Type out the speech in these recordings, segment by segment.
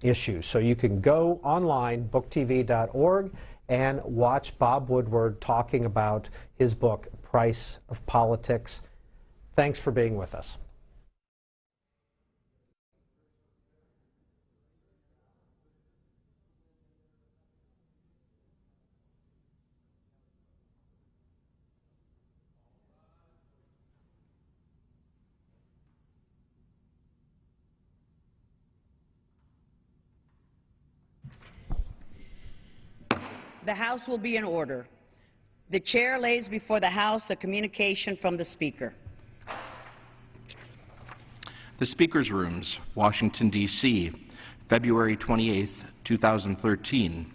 issues. So you can go online, booktv.org, and watch Bob Woodward talking about his book, Price of Politics. Thanks for being with us. The House will be in order. The Chair lays before the House a communication from the Speaker. The Speaker's Rooms, Washington, D.C., February 28, 2013.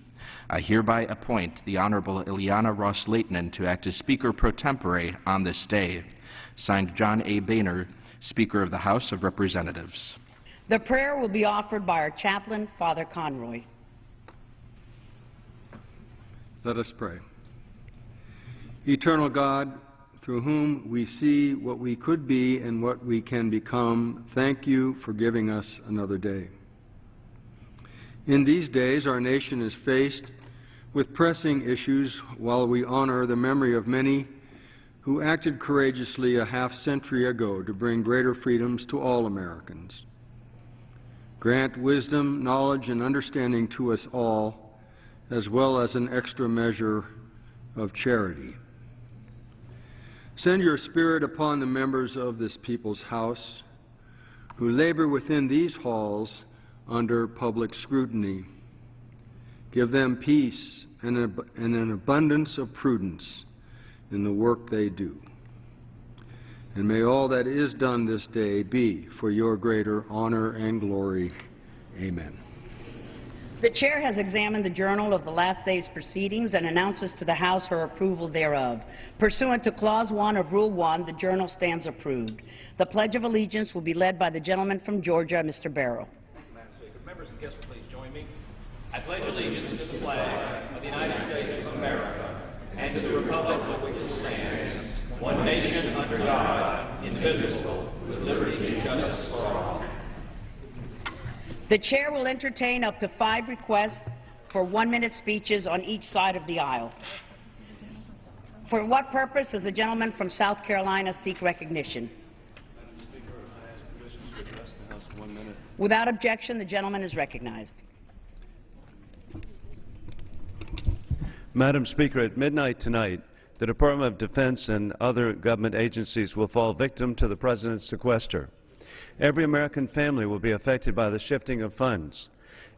I hereby appoint the Honorable Ileana Ros-Lehtinen to act as Speaker pro tempore on this day. Signed, John A. Boehner, Speaker of the House of Representatives. The prayer will be offered by our chaplain, Father Conroy. Let us pray. Eternal God, through whom we see what we could be and what we can become, thank you for giving us another day. In these days, our nation is faced with pressing issues while we honor the memory of many who acted courageously a half-century ago to bring greater freedoms to all Americans. Grant wisdom, knowledge, and understanding to us all, as well as an extra measure of charity. Send your Spirit upon the members of this people's house who labor within these halls under public scrutiny. Give them peace and an abundance of prudence in the work they do. And may all that is done this day be for your greater honor and glory. Amen. The Chair has examined the journal of the last day's proceedings and announces to the House her approval thereof. Pursuant to Clause 1 of Rule 1, the journal stands approved. The Pledge of Allegiance will be led by the gentleman from Georgia, Mr. Barrow. Thank you, Madam Speaker. Members and guests, please join me. I pledge allegiance to the flag of the United States of America and to the republic for which it stands, one nation under God, indivisible, with liberty and justice for all. The Chair will entertain up to 5 requests for 1-minute speeches on each side of the aisle. For what purpose does the gentleman from South Carolina seek recognition? Madam Speaker, I ask permission to address the House for 1 minute. Without objection, the gentleman is recognized. Madam Speaker, at midnight tonight, the Department of Defense and other government agencies will fall victim to the President's sequester. Every American family will be affected by the shifting of funds.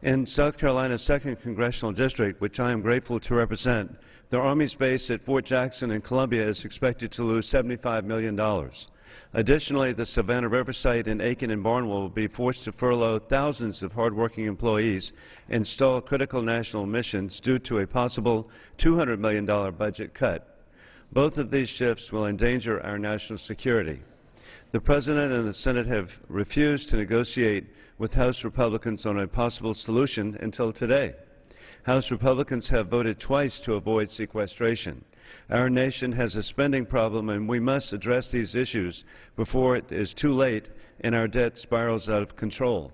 In South Carolina's 2nd Congressional District, which I am grateful to represent, the Army's base at Fort Jackson in Columbia is expected to lose $75 million. Additionally, the Savannah River site in Aiken and Barnwell will be forced to furlough thousands of hardworking employees and stall critical national missions due to a possible $200 million budget cut. Both of these shifts will endanger our national security. The President and the Senate have refused to negotiate with House Republicans on a possible solution until today. House Republicans have voted twice to avoid sequestration. Our nation has a spending problem, and we must address these issues before it is too late and our debt spirals out of control.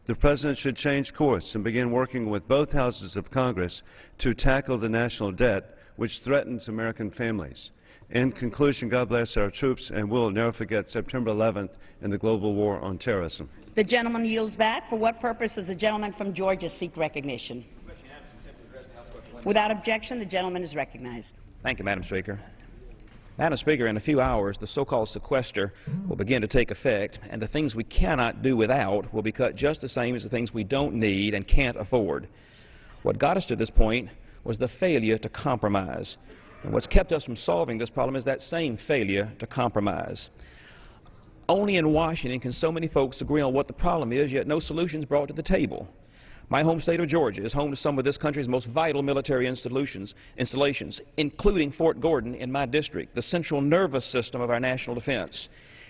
The President should change course and begin working with both houses of Congress to tackle the national debt, which threatens American families. In conclusion, God bless our troops, and we'll never forget September 11th and the global war on terrorism. The gentleman yields back. For what purpose does the gentleman from Georgia seek recognition? Without objection, the gentleman is recognized. Thank you, Madam Speaker. Madam Speaker, in a few hours, the so-called sequester will begin to take effect, and the things we cannot do without will be cut just the same as the things we don't need and can't afford. What got us to this point was the failure to compromise. And what's kept us from solving this problem is that same failure to compromise. Only in Washington can so many folks agree on what the problem is, yet no solutions brought to the table. My home state of Georgia is home to some of this country's most vital military installations, including Fort Gordon in my district, the central nervous system of our national defense.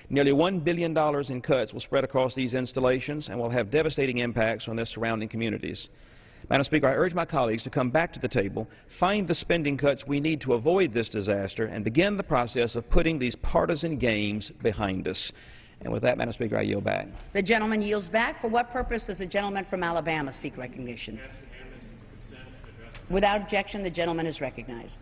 Nearly $1 billion in cuts will spread across these installations and will have devastating impacts on their surrounding communities. Madam Speaker, I urge my colleagues to come back to the table, find the spending cuts we need to avoid this disaster, and begin the process of putting these partisan games behind us. And with that, Madam Speaker, I yield back. The gentleman yields back. For what purpose does the gentleman from Alabama seek recognition? Without objection, the gentleman is recognized.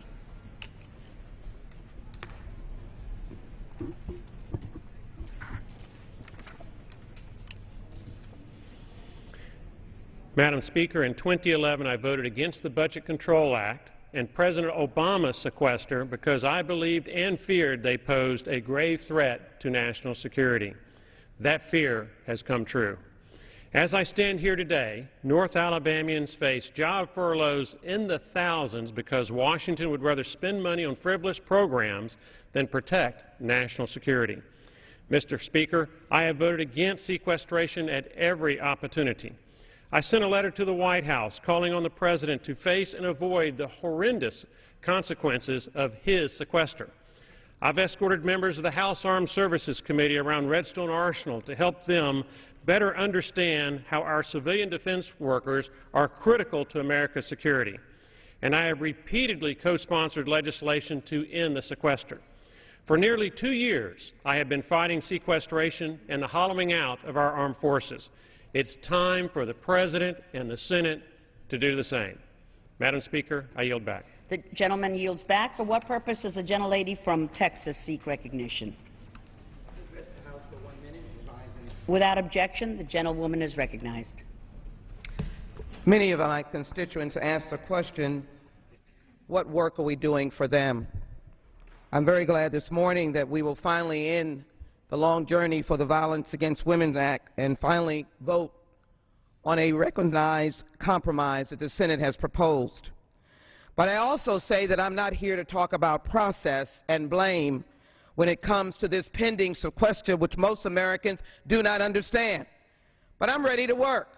Madam Speaker, in 2011 I voted against the Budget Control Act and President Obama's sequester because I believed and feared they posed a grave threat to national security. That fear has come true. As I stand here today, North Alabamians face job furloughs in the thousands because Washington would rather spend money on frivolous programs than protect national security. Mr. Speaker, I have voted against sequestration at every opportunity. I sent a letter to the White House calling on the President to face and avoid the horrendous consequences of his sequester. I've escorted members of the House Armed Services Committee around Redstone Arsenal to help them better understand how our civilian defense workers are critical to America's security. And I have repeatedly co-sponsored legislation to end the sequester. For nearly 2 years, I have been fighting sequestration and the hollowing out of our armed forces. It's time for the President and the Senate to do the same. Madam Speaker, I yield back. The gentleman yields back. For what purpose does the gentlelady from Texas seek recognition? Without objection, the gentlewoman is recognized. Many of my constituents ask the question, what work are we doing for them? I'm very glad this morning that we will finally end the long journey for the Violence Against Women Act and finally vote on a recognized compromise that the Senate has proposed. But I also say that I'm not here to talk about process and blame when it comes to this pending sequester, which most Americans do not understand. But I'm ready to work,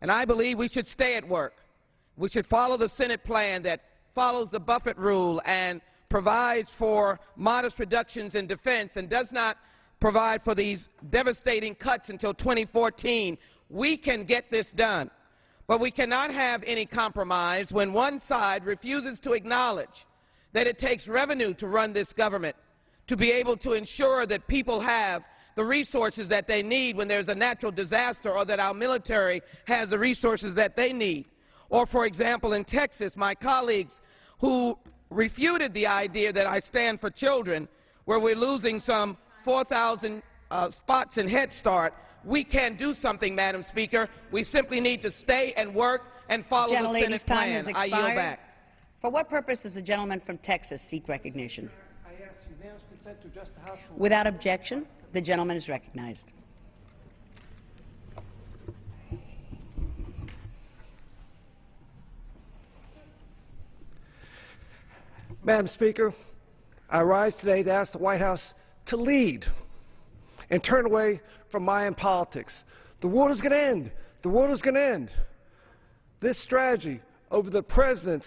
and I believe we should stay at work. We should follow the Senate plan that follows the Buffett rule and provides for modest reductions in defense and does not provide for these devastating cuts until 2014. We can get this done. But we cannot have any compromise when one side refuses to acknowledge that it takes revenue to run this government, to be able to ensure that people have the resources that they need when there's a natural disaster, or that our military has the resources that they need. Or, for example, in Texas, my colleagues who refuted the idea that I stand for children, where we're losing some 4,000 spots in Head Start. We can do something, Madam Speaker. We simply need to stay and work and follow the Senate plan. I yield back. For what purpose does the gentleman from Texas seek recognition? I ask unanimous consent to address the House. Without objection, the gentleman is recognized. Madam Speaker, I rise today to ask the White House to lead and turn away from Mayan politics. The world is going to end. The world is going to end. This strategy over the President's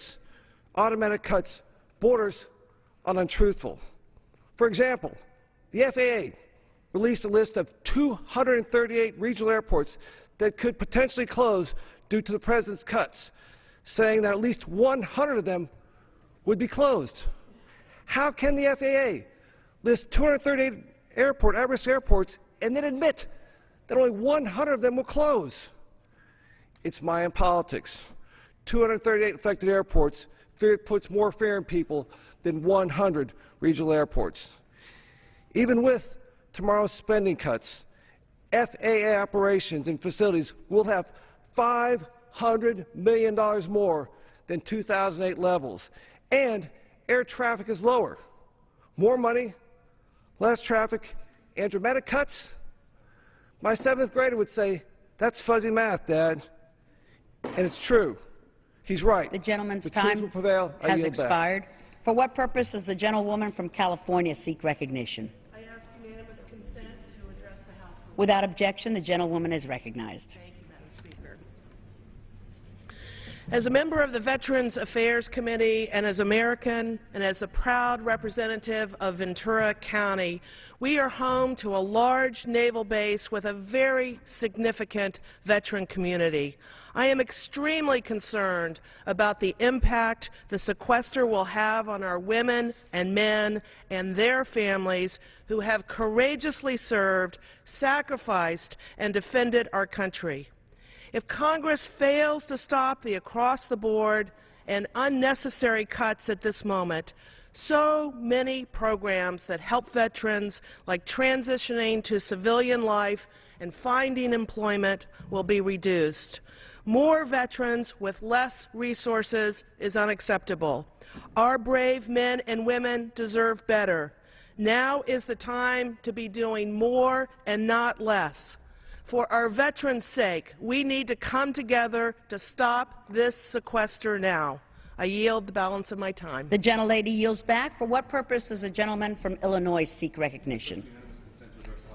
automatic cuts borders on untruthful. For example, the FAA released a list of 238 regional airports that could potentially close due to the President's cuts, saying that at least 100 of them would be closed. How can the FAA list 238 at-risk airports and then admit that only 100 of them will close? It's Mayan politics. 238 affected airports puts more fear in people than 100 regional airports. Even with tomorrow's spending cuts, FAA operations and facilities will have $500 million more than 2008 levels, and air traffic is lower. More money, less traffic, and dramatic cuts? My 7th grader would say, that's fuzzy math, Dad. And it's true. He's right. The gentleman's the time will prevail. has expired. For what purpose does the gentlewoman from California seek recognition? I ask unanimous consent to address the House. Without objection, the gentlewoman is recognized. Thank you, Madam Speaker. As a member of the Veterans Affairs Committee and as American and as the proud representative of Ventura County, we are home to a large naval base with a very significant veteran community. I am extremely concerned about the impact the sequester will have on our women and men and their families who have courageously served, sacrificed, and defended our country. If Congress fails to stop the across-the-board and unnecessary cuts at this moment, so many programs that help veterans, like transitioning to civilian life and finding employment, will be reduced. More veterans with less resources is unacceptable. Our brave men and women deserve better. Now is the time to be doing more and not less. For our veterans' sake, we need to come together to stop this sequester now. I yield the balance of my time. The gentlelady yields back. For what purpose does the gentleman from Illinois seek recognition?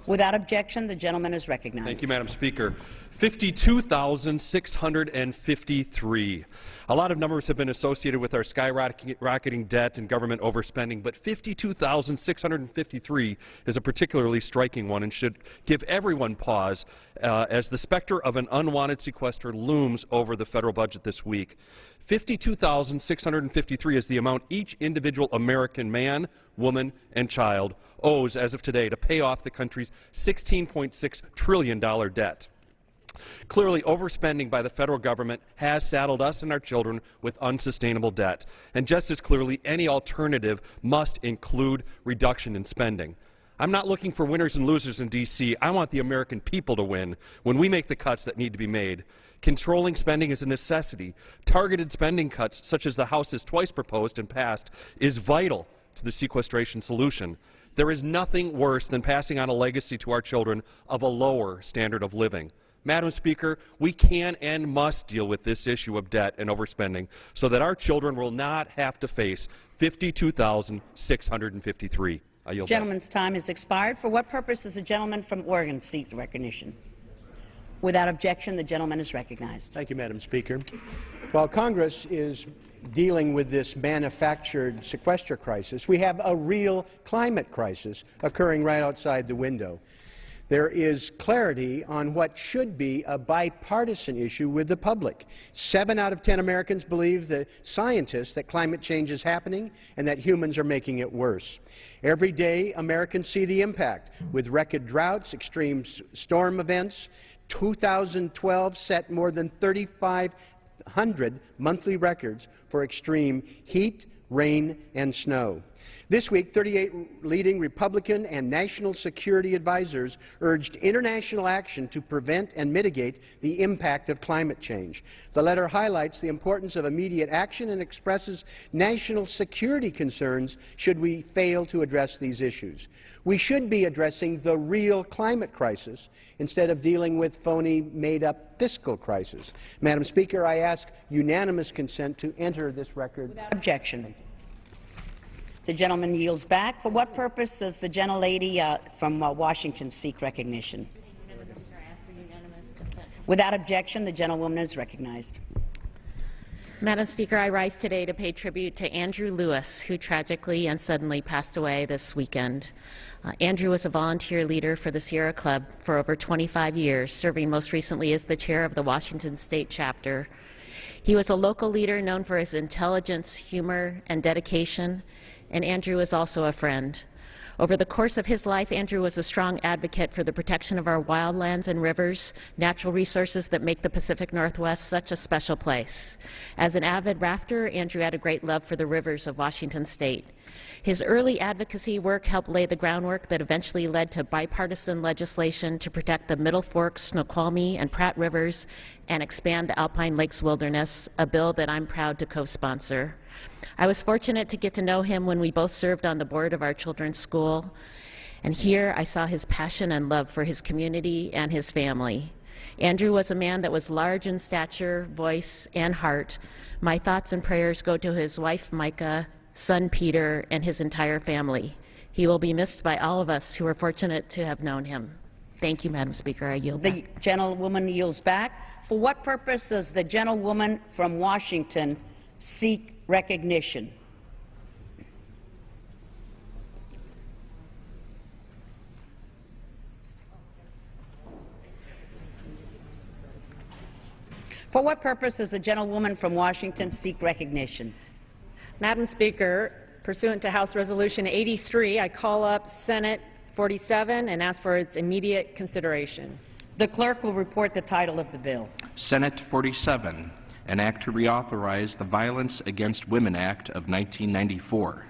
Without objection, the gentleman is recognized. Thank you, Madam Speaker. 52,653. A lot of numbers have been associated with our skyrocketing debt and government overspending, but 52,653 is a particularly striking one and should give everyone pause as the specter of an unwanted sequester looms over the federal budget this week. 52,653 is the amount each individual American man, woman, and child owes as of today to pay off the country's $16.6 trillion debt. Clearly, overspending by the federal government has saddled us and our children with unsustainable debt. And just as clearly, any alternative must include reduction in spending. I'm not looking for winners and losers in D.C. I want the American people to win when we make the cuts that need to be made. Controlling spending is a necessity. Targeted spending cuts, such as the House has twice proposed and passed, is vital to the sequestration solution. There is nothing worse than passing on a legacy to our children of a lower standard of living. Madam Speaker, we can and must deal with this issue of debt and overspending so that our children will not have to face 52,653. I yield back. Gentleman's time has expired. For what purpose does the gentleman from Oregon seek recognition? Without objection, the gentleman is recognized. Thank you, Madam Speaker. While Congress is dealing with this manufactured sequester crisis, we have a real climate crisis occurring right outside the window. There is clarity on what should be a bipartisan issue with the public. 7 out of 10 Americans believe, the scientists, that climate change is happening and that humans are making it worse. Every day, Americans see the impact with record droughts, extreme storm events. 2012 set more than 3,500 monthly records for extreme heat, rain, and snow. This week, 38 leading Republican and national security advisors urged international action to prevent and mitigate the impact of climate change. The letter highlights the importance of immediate action and expresses national security concerns should we fail to address these issues. We should be addressing the real climate crisis instead of dealing with phony, made-up fiscal crisis. Madam Speaker, I ask unanimous consent to enter this record. Without objection. The gentleman yields back. For what purpose does the gentlelady from Washington seek recognition? Without objection, the gentlewoman is recognized. Madam Speaker, I rise today to pay tribute to Andrew Lewis, who tragically and suddenly passed away this weekend. Andrew was a volunteer leader for the Sierra Club for over 25 years, serving most recently as the chair of the Washington State chapter. He was a local leader known for his intelligence, humor, and dedication, and Andrew is also a friend. Over the course of his life, Andrew was a strong advocate for the protection of our wildlands and rivers, natural resources that make the Pacific Northwest such a special place. As an avid rafter, Andrew had a great love for the rivers of Washington State. His early advocacy work helped lay the groundwork that eventually led to bipartisan legislation to protect the Middle Fork, Snoqualmie, and Pratt rivers and expand the Alpine Lakes Wilderness, a bill that I'm proud to co-sponsor. I was fortunate to get to know him when we both served on the board of our children's school, and here I saw his passion and love for his community and his family. Andrew was a man that was large in stature, voice, and heart. My thoughts and prayers go to his wife, Micah, son, Peter, and his entire family. He will be missed by all of us who are fortunate to have known him. Thank you, Madam Speaker. I yield back. The gentlewoman yields back. For what purpose does the gentlewoman from Washington seek recognition? For what purpose does the gentlewoman from Washington seek recognition? Madam Speaker, pursuant to House Resolution 83, I call up Senate 47 and ask for its immediate consideration. The clerk will report the title of the bill. Senate 47, an act to reauthorize the Violence Against Women Act of 1994.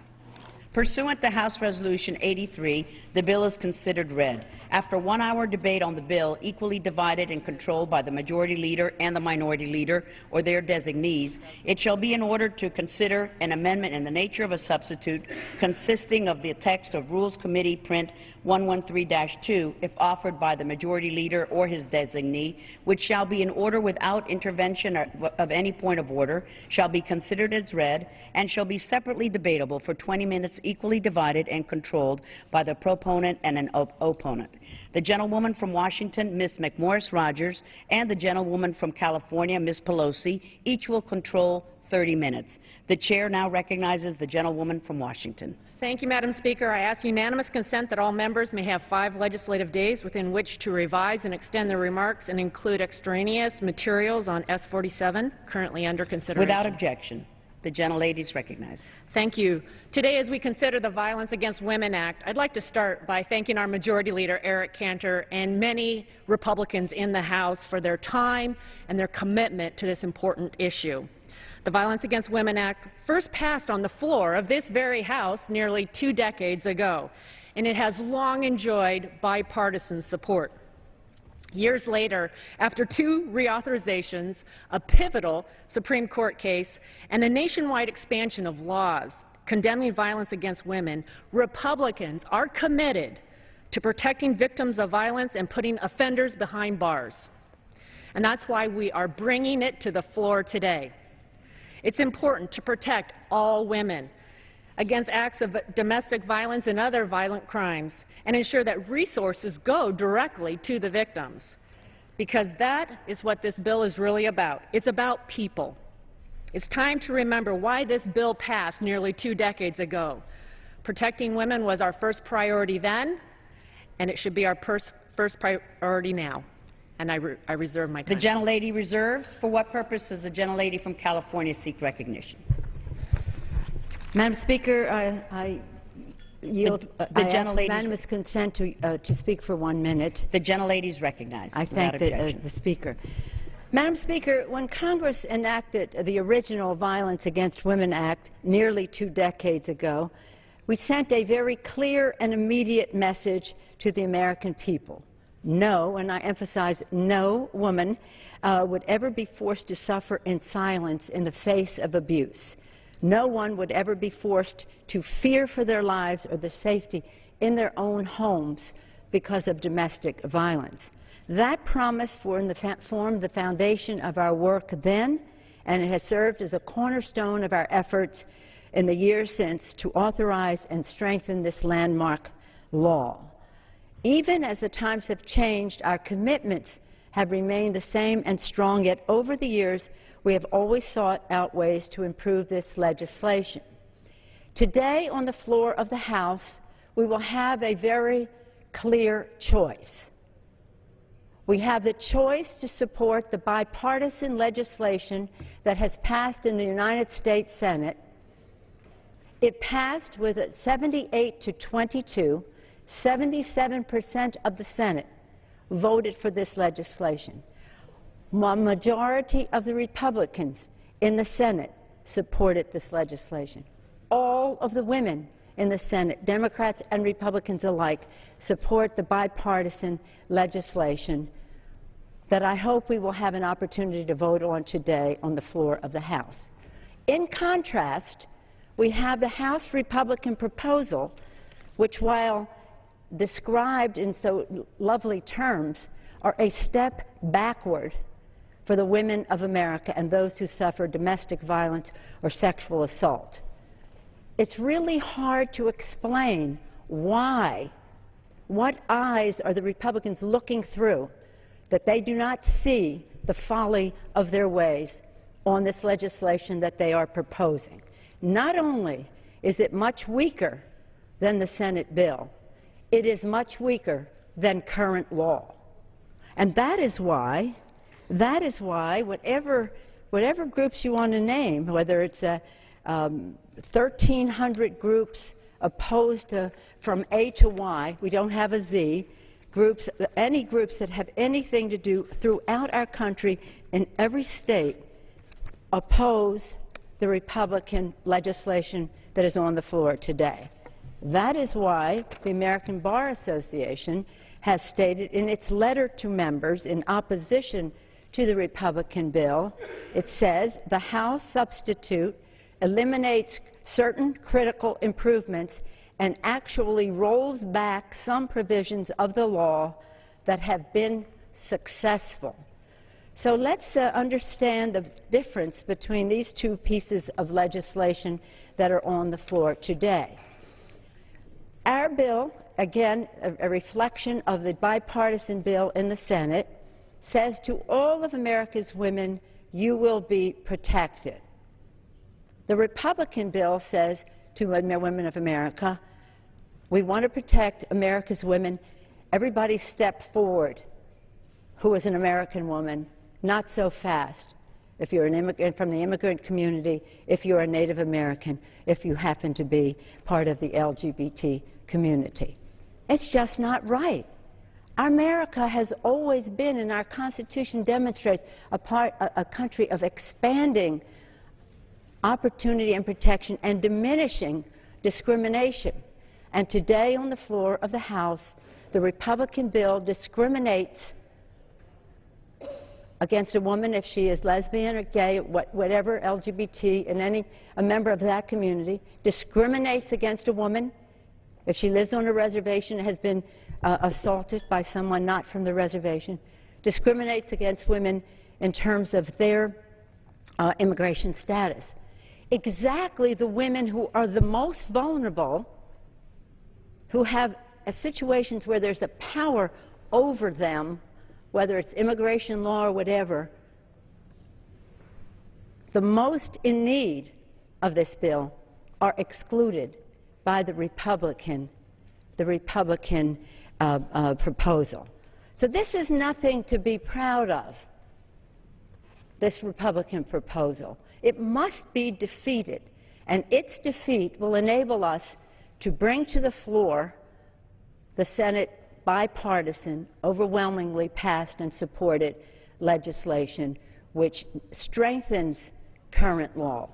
Pursuant to House Resolution 83, the bill is considered read. After 1 hour debate on the bill, equally divided and controlled by the Majority Leader and the Minority Leader or their designees, it shall be in order to consider an amendment in the nature of a substitute consisting of the text of Rules Committee Print 113-2 if offered by the Majority Leader or his designee, which shall be in order without intervention of any point of order, shall be considered as read, and shall be separately debatable for 20 minutes equally divided and controlled by the proponent and an opponent. The gentlewoman from Washington, Ms. McMorris Rogers, and the gentlewoman from California, Ms. Pelosi, each will control 30 minutes. The chair now recognizes the gentlewoman from Washington. Thank you, Madam Speaker. I ask unanimous consent that all members may have 5 legislative days within which to revise and extend their remarks and include extraneous materials on S-47, currently under consideration. Without objection. The gentlelady is recognized. Thank you. Today, as we consider the Violence Against Women Act, I'd like to start by thanking our Majority Leader, Eric Cantor, and many Republicans in the House for their time and their commitment to this important issue. The Violence Against Women Act first passed on the floor of this very House nearly 2 decades ago, and it has long enjoyed bipartisan support. Years later, after 2 reauthorizations, a pivotal Supreme Court case, and a nationwide expansion of laws condemning violence against women, Republicans are committed to protecting victims of violence and putting offenders behind bars. And that's why we are bringing it to the floor today. It's important to protect all women against acts of domestic violence and other violent crimes, and ensure that resources go directly to the victims, because that is what this bill is really about. It's about people. It's time to remember why this bill passed nearly 2 decades ago. Protecting women was our first priority then, and it should be our first priority now. And I reserve my time. The gentlelady reserves. For what purpose does the gentlelady from California seek recognition? Madam Speaker, I yield the I ask unanimous consent to speak for 1 minute. The gentlelady is recognized. I thank the Speaker. Madam Speaker, when Congress enacted the original Violence Against Women Act nearly 2 decades ago, we sent a very clear and immediate message to the American people. No, and I emphasize no woman would ever be forced to suffer in silence in the face of abuse. No one would ever be forced to fear for their lives or the safety in their own homes because of domestic violence. That promise formed the foundation of our work then, and it has served as a cornerstone of our efforts in the years since to authorize and strengthen this landmark law. Even as the times have changed, our commitments have remained the same and strong, yet over the years we have always sought out ways to improve this legislation. Today, on the floor of the House, we will have a very clear choice. We have the choice to support the bipartisan legislation that has passed in the United States Senate. It passed with a 78 to 22. 77% of the Senate voted for this legislation. A majority of the Republicans in the Senate supported this legislation. All of the women in the Senate, Democrats and Republicans alike, support the bipartisan legislation that I hope we will have an opportunity to vote on today on the floor of the House. In contrast, we have the House Republican proposal, which, while described in so lovely terms, are a step backward for the women of America and those who suffer domestic violence or sexual assault. It's really hard to explain why. What eyes are the Republicans looking through that they do not see the folly of their ways on this legislation that they are proposing? Not only is it much weaker than the Senate bill, it is much weaker than current law. And that is why That is why whatever groups you want to name, whether it's 1,300 groups opposed to, from A to Y, we don't have a Z, groups, any groups that have anything to do throughout our country in every state oppose the Republican legislation that is on the floor today. That is why the American Bar Association has stated in its letter to members in opposition to the Republican bill, it says the House substitute eliminates certain critical improvements and actually rolls back some provisions of the law that have been successful. So let's understand the difference between these two pieces of legislation that are on the floor today. Our bill, again, a reflection of the bipartisan bill in the Senate, says to all of America's women, you will be protected. The Republican bill says to women of America, we want to protect America's women. Everybody step forward who is an American woman, not so fast. If you're an immigrant from the immigrant community, if you're a Native American, if you happen to be part of the LGBT community. It's just not right. America has always been, and our Constitution demonstrates, a country of expanding opportunity and protection and diminishing discrimination. And today on the floor of the House, the Republican bill discriminates against a woman if she is lesbian or gay, whatever, LGBT, and a member of that community, discriminates against a woman if she lives on a reservation and has been assaulted by someone not from the reservation, discriminates against women in terms of their immigration status. Exactly the women who are the most vulnerable, who have situations where there's a power over them, whether it's immigration law or whatever, the most in need of this bill are excluded by the Republican proposal. So this is nothing to be proud of, this Republican proposal. It must be defeated, and its defeat will enable us to bring to the floor the Senate bipartisan, overwhelmingly passed and supported legislation which strengthens current law,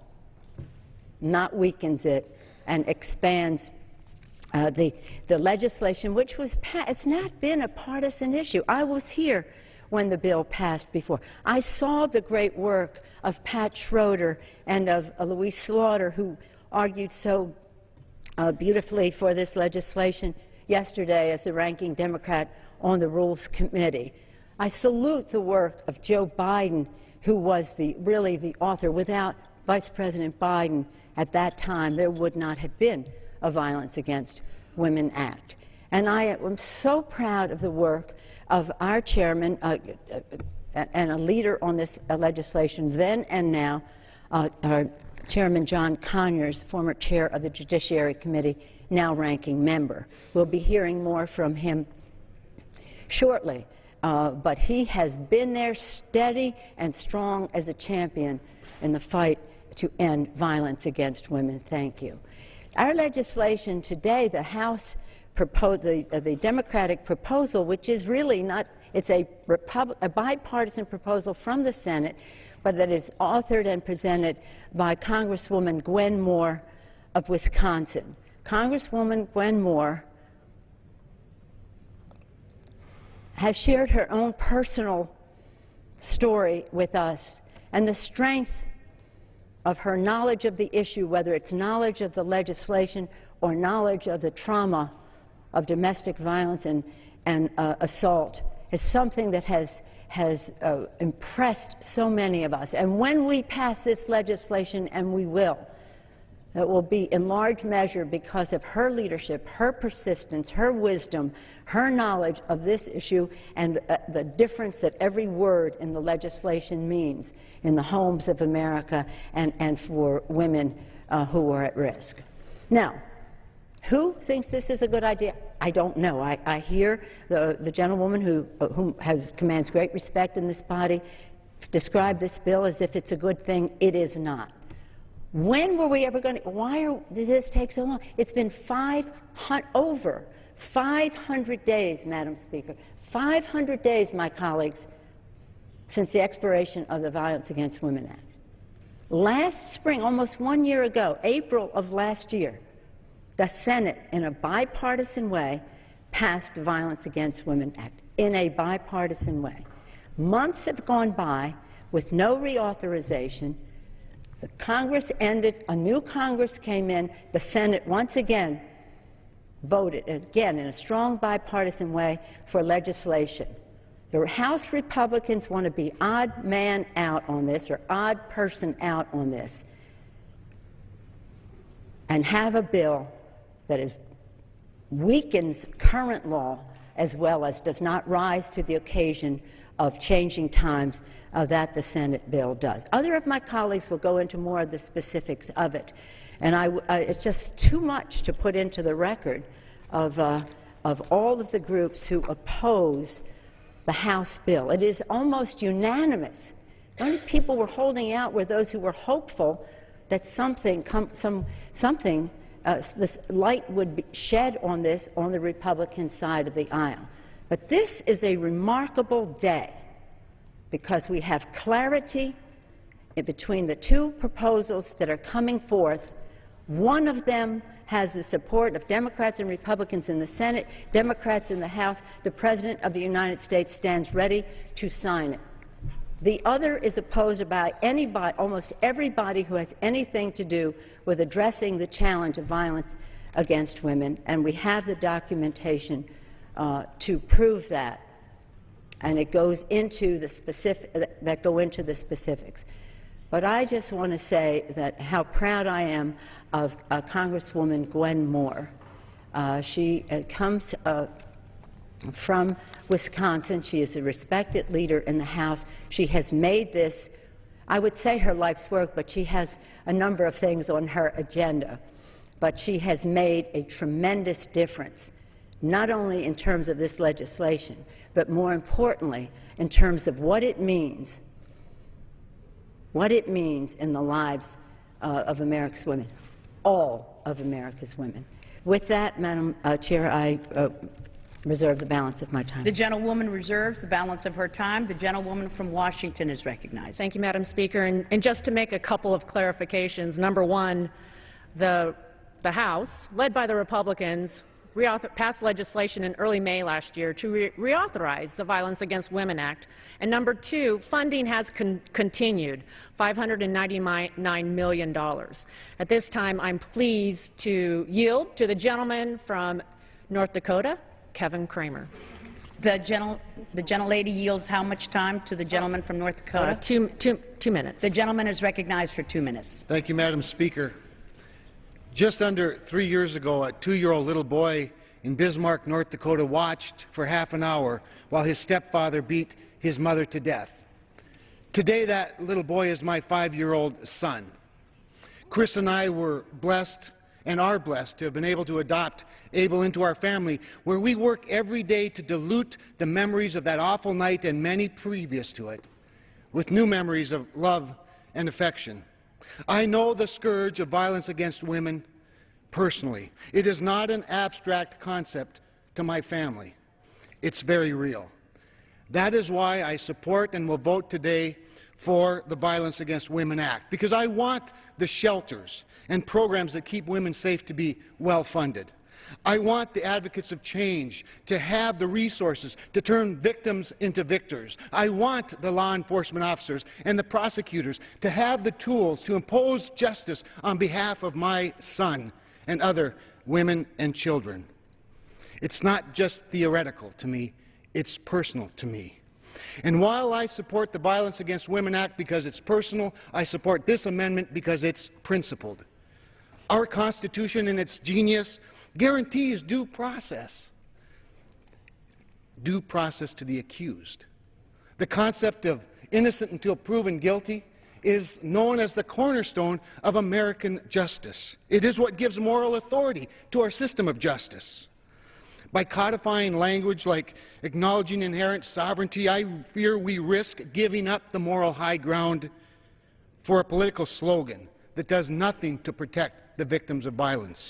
not weakens it, and expands the legislation which was passed. It's not been a partisan issue. I was here when the bill passed before. I saw the great work of Pat Schroeder and of Louise Slaughter, who argued so beautifully for this legislation yesterday as the ranking Democrat on the Rules Committee. I salute the work of Joe Biden, who was really the author. Without Vice President Biden at that time, there would not have been a Violence Against Women Act. And I am so proud of the work of our chairman and a leader on this legislation then and now, our Chairman John Conyers, former chair of the Judiciary Committee, now ranking member. We'll be hearing more from him shortly, but he has been there steady and strong as a champion in the fight to end violence against women. Thank you. Our legislation today, the House proposed, the Democratic proposal, which is really not, it's a bipartisan proposal from the Senate, but that is authored and presented by Congresswoman Gwen Moore of Wisconsin. Congresswoman Gwen Moore has shared her own personal story with us, and the strength of her knowledge of the issue, whether it's knowledge of the legislation or knowledge of the trauma of domestic violence and assault, is something that has impressed so many of us. And when we pass this legislation, and we will, it will be in large measure because of her leadership, her persistence, her wisdom, her knowledge of this issue, and the difference that every word in the legislation means in the homes of America and for women who are at risk. Now, Who thinks this is a good idea? I don't know. I hear the gentlewoman who commands great respect in this body describe this bill as if it's a good thing. It is not. When were we ever going to, did this take so long? It's been over 500 days, Madam Speaker, 500 days, my colleagues, since the expiration of the Violence Against Women Act. Last spring, almost 1 year ago, April of last year, the Senate, in a bipartisan way, passed the Violence Against Women Act, in a bipartisan way. Months have gone by with no reauthorization. The Congress ended, a new Congress came in, the Senate once again voted, again in a strong bipartisan way, for legislation. The House Republicans want to be odd man out on this, or odd person out on this, and have a bill that weakens current law as well as does not rise to the occasion of changing times that the Senate bill does. Other of my colleagues will go into more of the specifics of it, and it's just too much to put into the record of all of the groups who oppose the House bill. It is almost unanimous. The only people were holding out were those who were hopeful that this light would be shed on this on the Republican side of the aisle. But this is a remarkable day because we have clarity in between the two proposals that are coming forth. One of them has the support of Democrats and Republicans in the Senate, Democrats in the House. The President of the United States stands ready to sign it. The other is opposed by anybody, almost everybody who has anything to do with addressing the challenge of violence against women, and we have the documentation to prove that, and it goes into the specifics. But I just want to say that how proud I am of Congresswoman Gwen Moore. She comes from Wisconsin. She is a respected leader in the House. She has made this, I would say, her life's work, but she has a number of things on her agenda. But she has made a tremendous difference, not only in terms of this legislation, but more importantly, in terms of what it means in the lives of America's women, all of America's women. With that, Madam Chair, I reserve the balance of my time. The gentlewoman reserves the balance of her time. The gentlewoman from Washington is recognized. Thank you, Madam Speaker. And just to make a couple of clarifications, number one, the House, led by the Republicans, passed legislation in early May last year to reauthorize the Violence Against Women Act. And number two, funding has continued, $599 million. At this time, I'm pleased to yield to the gentleman from North Dakota, Kevin Cramer. The gentlelady yields how much time to the gentleman from North Dakota? 2 minutes. The gentleman is recognized for 2 minutes. Thank you, Madam Speaker. Just under 3 years ago, a 2-year-old little boy in Bismarck, North Dakota, watched for half an hour while his stepfather beat his mother to death. Today, that little boy is my 5-year-old son. Chris and I were blessed and are blessed to have been able to adopt Abel into our family, where we work every day to dilute the memories of that awful night and many previous to it with new memories of love and affection. I know the scourge of violence against women personally. It is not an abstract concept to my family. It's very real. That is why I support and will vote today for the Violence Against Women Act, because I want the shelters and programs that keep women safe to be well funded. I want the advocates of change to have the resources to turn victims into victors. I want the law enforcement officers and the prosecutors to have the tools to impose justice on behalf of my son and other women and children. It's not just theoretical to me, it's personal to me. And while I support the Violence Against Women Act because it's personal, I support this amendment because it's principled. Our Constitution, in its genius, guarantees due process to the accused. The concept of innocent until proven guilty is known as the cornerstone of American justice. It is what gives moral authority to our system of justice. By codifying language like acknowledging inherent sovereignty, I fear we risk giving up the moral high ground for a political slogan that does nothing to protect the victims of violence.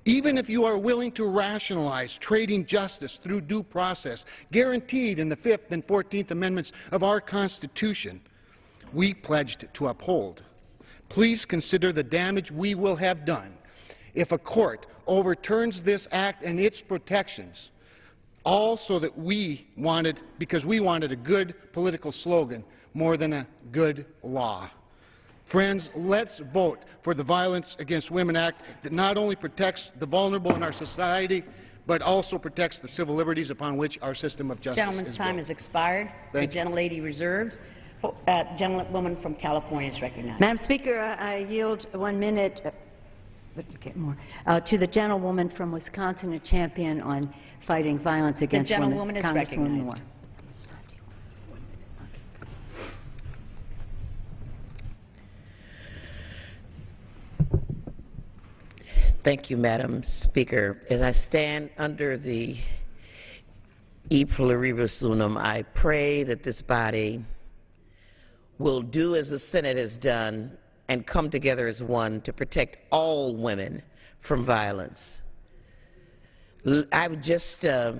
Even if you are willing to rationalize trading justice through due process, guaranteed in the 5th and 14th Amendments of our Constitution, we pledged to uphold. Please consider the damage we will have done if a court overturns this act and its protections, all so that because we wanted a good political slogan more than a good law. Friends, let's vote for the Violence Against Women Act that not only protects the vulnerable in our society, but also protects the civil liberties upon which our system of justice Gentleman's is built. time has expired. The gentlelady reserved. Gentlewoman from California is recognized. Madam Speaker, I yield 1 minute to the gentlewoman from Wisconsin, a champion on fighting violence against women. The gentlewoman is recognized. Moore. Thank you, Madam Speaker. As I stand under the E Pluribus Unum, I pray that this body will do as the Senate has done and come together as one to protect all women from violence. I would just, as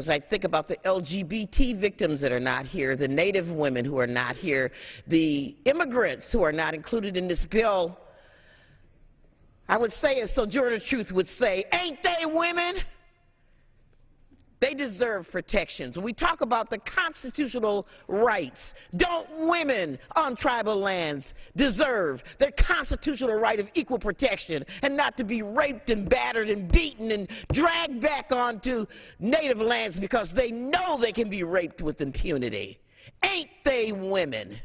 I think about the LGBT victims that are not here, the Native women who are not here, the immigrants who are not included in this bill, I would say, as Sojourner Truth would say, ain't they women? They deserve protections. When we talk about the constitutional rights, don't women on tribal lands deserve their constitutional right of equal protection and not to be raped and battered and beaten and dragged back onto native lands because they know they can be raped with impunity? Ain't they women?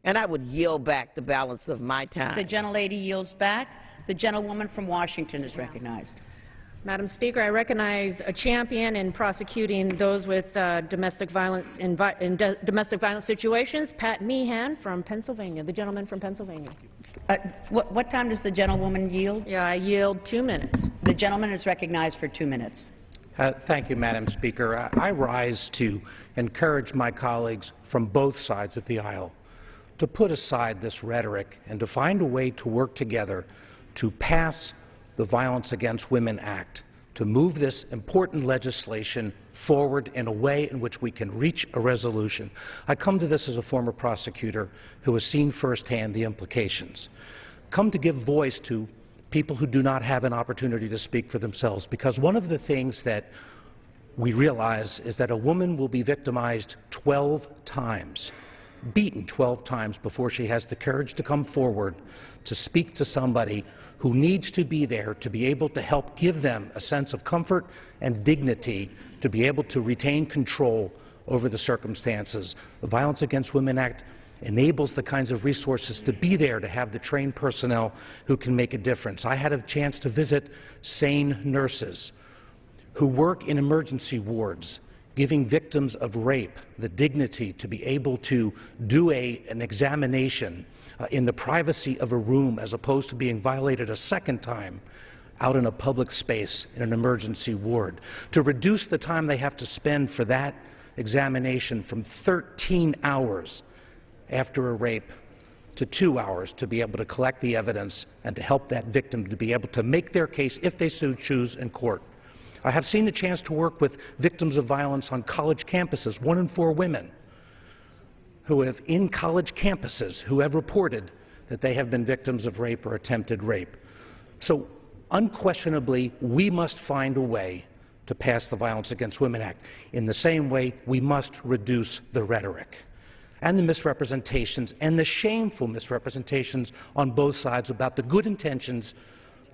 And I would yield back the balance of my time. The gentlelady yields back. The gentlewoman from Washington is recognized. Madam Speaker, I recognize a champion in prosecuting those with domestic violence domestic violence situations, Pat Meehan from Pennsylvania, the gentleman from Pennsylvania. What time does the gentlewoman yield? Yeah, I yield 2 minutes. The gentleman is recognized for 2 minutes. Thank you, Madam Speaker. I rise to encourage my colleagues from both sides of the aisle to put aside this rhetoric and to find a way to work together to pass the Violence Against Women Act, to move this important legislation forward in a way in which we can reach a resolution. I come to this as a former prosecutor who has seen firsthand the implications. Come to give voice to people who do not have an opportunity to speak for themselves, because one of the things that we realize is that a woman will be victimized 12 times, beaten 12 times before she has the courage to come forward to speak to somebody who needs to be there to be able to help give them a sense of comfort and dignity to be able to retain control over the circumstances. The Violence Against Women Act enables the kinds of resources to be there to have the trained personnel who can make a difference. I had a chance to visit SANE nurses who work in emergency wards, giving victims of rape the dignity to be able to do an examination in the privacy of a room as opposed to being violated a second time out in a public space in an emergency ward. To reduce the time they have to spend for that examination from 13 hours after a rape to 2 hours to be able to collect the evidence and to help that victim to be able to make their case, if they so choose, in court. I have seen the chance to work with victims of violence on college campuses, 1 in 4 women who have in college campuses who have reported that they have been victims of rape or attempted rape. So unquestionably, we must find a way to pass the Violence Against Women Act. In the same way, we must reduce the rhetoric and the misrepresentations and the shameful misrepresentations on both sides about the good intentions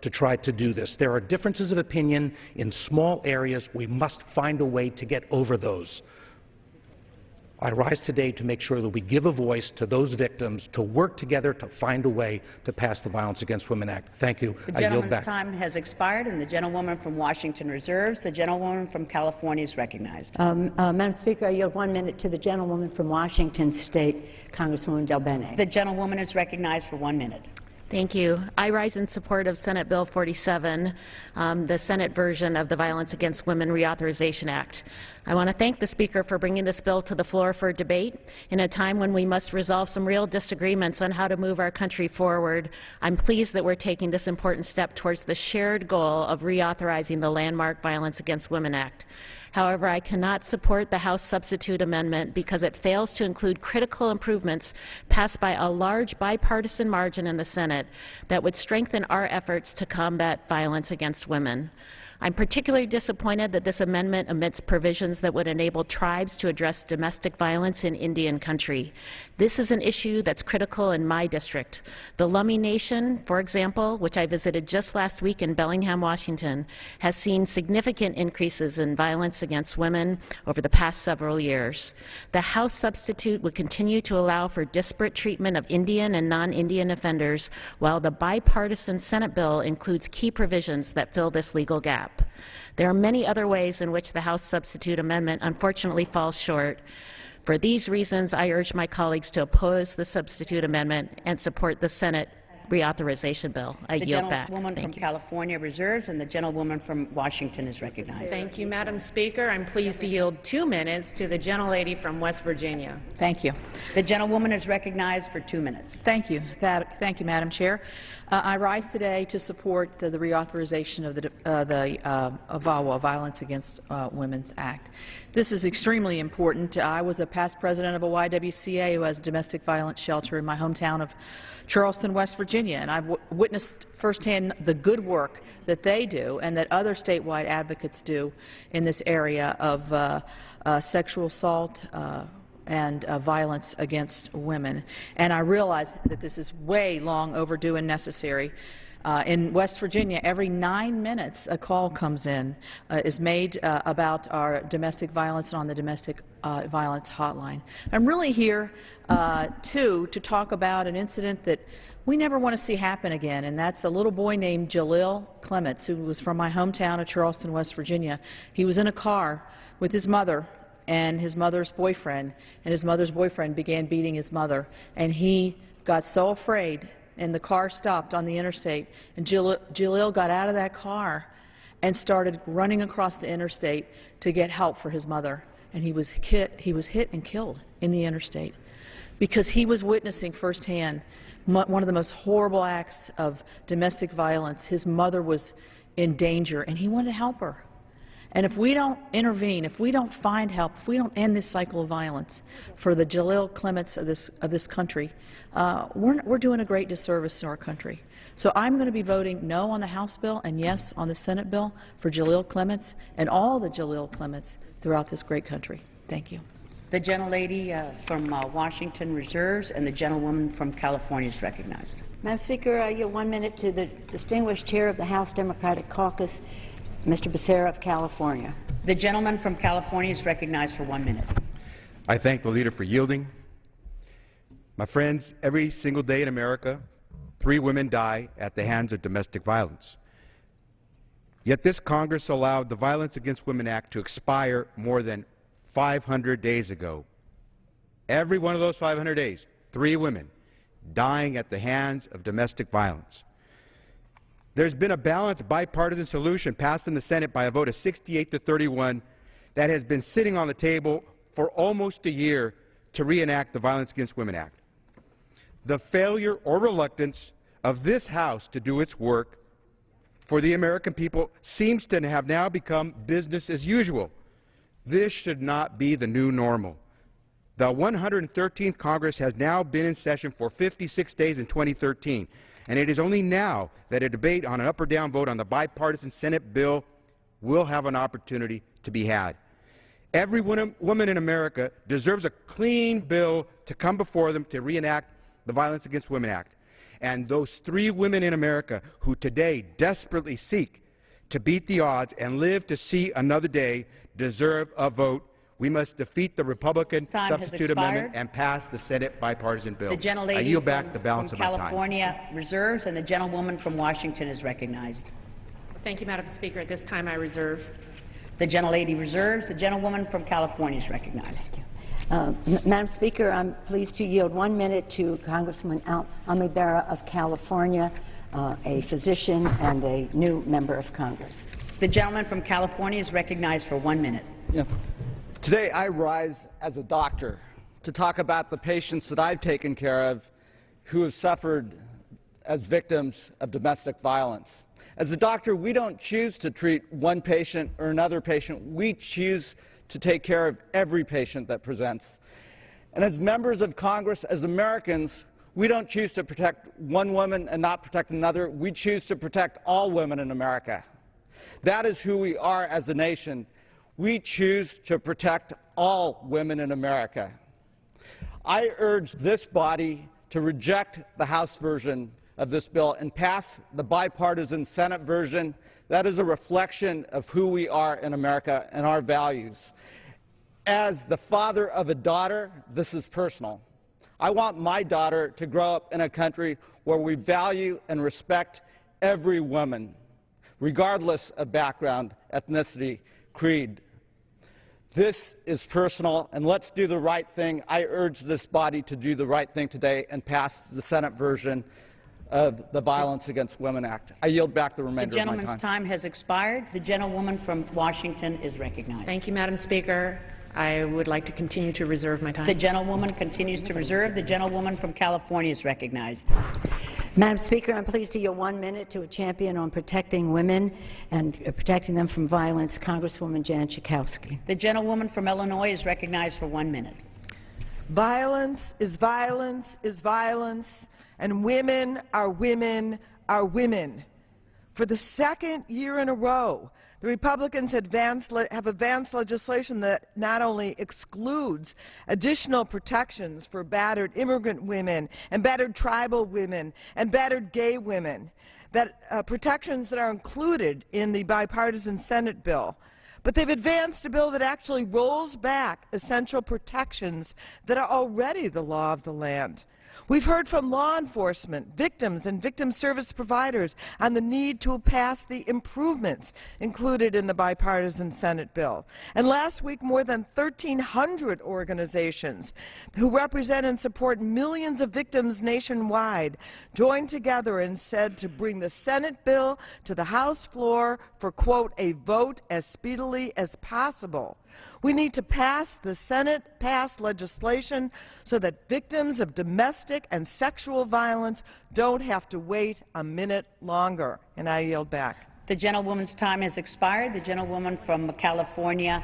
to try to do this. There are differences of opinion in small areas. We must find a way to get over those. I rise today to make sure that we give a voice to those victims, to work together to find a way to pass the Violence Against Women Act. Thank you. The I yield gentleman's back. time has expired, and the gentlewoman from Washington reserves. The gentlewoman from California is recognized. Madam Speaker, I yield 1 minute to the gentlewoman from Washington State, Congresswoman Del Bene. The gentlewoman is recognized for 1 minute. Thank you. I rise in support of Senate Bill 47, the Senate version of the Violence Against Women Reauthorization Act. I want to thank the Speaker for bringing this bill to the floor for debate in a time when we must resolve some real disagreements on how to move our country forward. I'm pleased that we're taking this important step towards the shared goal of reauthorizing the landmark Violence Against Women Act. However, I cannot support the House substitute amendment because it fails to include critical improvements passed by a large bipartisan margin in the Senate that would strengthen our efforts to combat violence against women. I'm particularly disappointed that this amendment omits provisions that would enable tribes to address domestic violence in Indian country. This is an issue that's critical in my district. The Lummi Nation, for example, which I visited just last week in Bellingham, Washington, has seen significant increases in violence against women over the past several years. The House substitute would continue to allow for disparate treatment of Indian and non-Indian offenders, while the bipartisan Senate bill includes key provisions that fill this legal gap. There are many other ways in which the House substitute amendment unfortunately falls short. For these reasons, I urge my colleagues to oppose the substitute amendment and support the Senate reauthorization bill. I yield back. The gentlewoman from California reserves, and the gentlewoman from Washington is recognized. Thank you, Madam Speaker. I'm pleased to yield 2 minutes to the gentlelady from West Virginia. Thank you. The gentlewoman is recognized for 2 minutes. Thank you. Thank you, Madam Chair. I rise today to support the reauthorization of the VAWA, Violence Against Women's Act. This is extremely important. I was a past president of a YWCA who has a domestic violence shelter in my hometown of Charleston, West Virginia, and I've witnessed firsthand the good work that they do and that other statewide advocates do in this area of sexual assault and violence against women. And I realize that this is way long overdue and necessary. In West Virginia, every 9 minutes a call comes in, is made about our domestic violence and on the domestic violence hotline. I'm really here, too, to talk about an incident that we never want to see happen again, and that's a little boy named Jalil Clements, who was from my hometown of Charleston, West Virginia. He was in a car with his mother and his mother's boyfriend, and his mother's boyfriend began beating his mother, and he got so afraid, and the car stopped on the interstate, and Jalil got out of that car and started running across the interstate to get help for his mother, and he was hit and killed in the interstate because he was witnessing firsthand one of the most horrible acts of domestic violence. His mother was in danger, and he wanted to help her. And if we don't intervene, if we don't find help, if we don't end this cycle of violence for the Jalil Clements of this country, we're doing a great disservice to our country. So I'm going to be voting no on the House bill and yes on the Senate bill for Jalil Clements and all the Jalil Clements throughout this great country. Thank you. The gentlelady from Washington reserves, and the gentlewoman from California is recognized. Madam Speaker, I yield 1 minute to the distinguished chair of the House Democratic Caucus, Mr. Becerra of California. The gentleman from California is recognized for 1 minute. I thank the leader for yielding. My friends, every single day in America, 3 women die at the hands of domestic violence. Yet this Congress allowed the Violence Against Women Act to expire more than 500 days ago. Every one of those 500 days, 3 women dying at the hands of domestic violence. There's been a balanced bipartisan solution passed in the Senate by a vote of 68 to 31 that has been sitting on the table for almost a year to reenact the Violence Against Women Act. The failure or reluctance of this House to do its work for the American people seems to have now become business as usual. This should not be the new normal. The 113th Congress has now been in session for 56 days in 2013, and it is only now that a debate on an up or down vote on the bipartisan Senate bill will have an opportunity to be had. Every woman in America deserves a clean bill to come before them to reenact the Violence Against Women Act. And those 3 women in America who today desperately seek to beat the odds and live to see another day deserve a vote We must defeat the Republican Time has substitute expired. amendment and pass the Senate bipartisan bill. The I gentlelady yield back the balance from of my time. California reserves, and the gentlewoman from Washington is recognized. Thank you, Madam Speaker. At this time, I reserve. The gentlelady reserves. The gentlewoman from California is recognized. Madam Speaker, I'm pleased to yield 1 minute to Congresswoman Amibera of California, a physician and a new member of Congress. The gentleman from California is recognized for 1 minute. Yeah. Today I rise as a doctor to talk about the patients that I've taken care of who have suffered as victims of domestic violence. As a doctor, we don't choose to treat one patient or another patient. We choose to take care of every patient that presents. And as members of Congress, as Americans, we don't choose to protect one woman and not protect another. We choose to protect all women in America. That is who we are as a nation. We choose to protect all women in America. I urge this body to reject the House version of this bill and pass the bipartisan Senate version. That is a reflection of who we are in America and our values. As the father of a daughter, this is personal. I want my daughter to grow up in a country where we value and respect every woman, regardless of background, ethnicity, creed. This is personal, and let's do the right thing. I urge this body to do the right thing today and pass the Senate version of the Violence Against Women Act. I yield back the remainder of my time. The gentleman's time has expired. The gentlewoman from Washington is recognized. Thank you, Madam Speaker. I would like to continue to reserve my time. The gentlewoman continues to reserve. The gentlewoman from California is recognized. Madam Speaker, I'm pleased to yield 1 minute to a champion on protecting women and protecting them from violence, Congresswoman Jan Schakowsky. The gentlewoman from Illinois is recognized for 1 minute. Violence is violence is violence, and women are women are women. For the second year in a row, the Republicans have advanced legislation that not only excludes additional protections for battered immigrant women and battered tribal women and battered gay women, protections that are included in the bipartisan Senate bill, but they've advanced a bill that actually rolls back essential protections that are already the law of the land. We've heard from law enforcement, victims, and victim service providers on the need to pass the improvements included in the bipartisan Senate bill. And last week, more than 1,300 organizations who represent and support millions of victims nationwide joined together and said to bring the Senate bill to the House floor for, quote, a vote as speedily as possible. We need to pass the Senate-passed legislation so that victims of domestic and sexual violence don't have to wait a minute longer. And I yield back. The gentlewoman's time has expired. The gentlewoman from California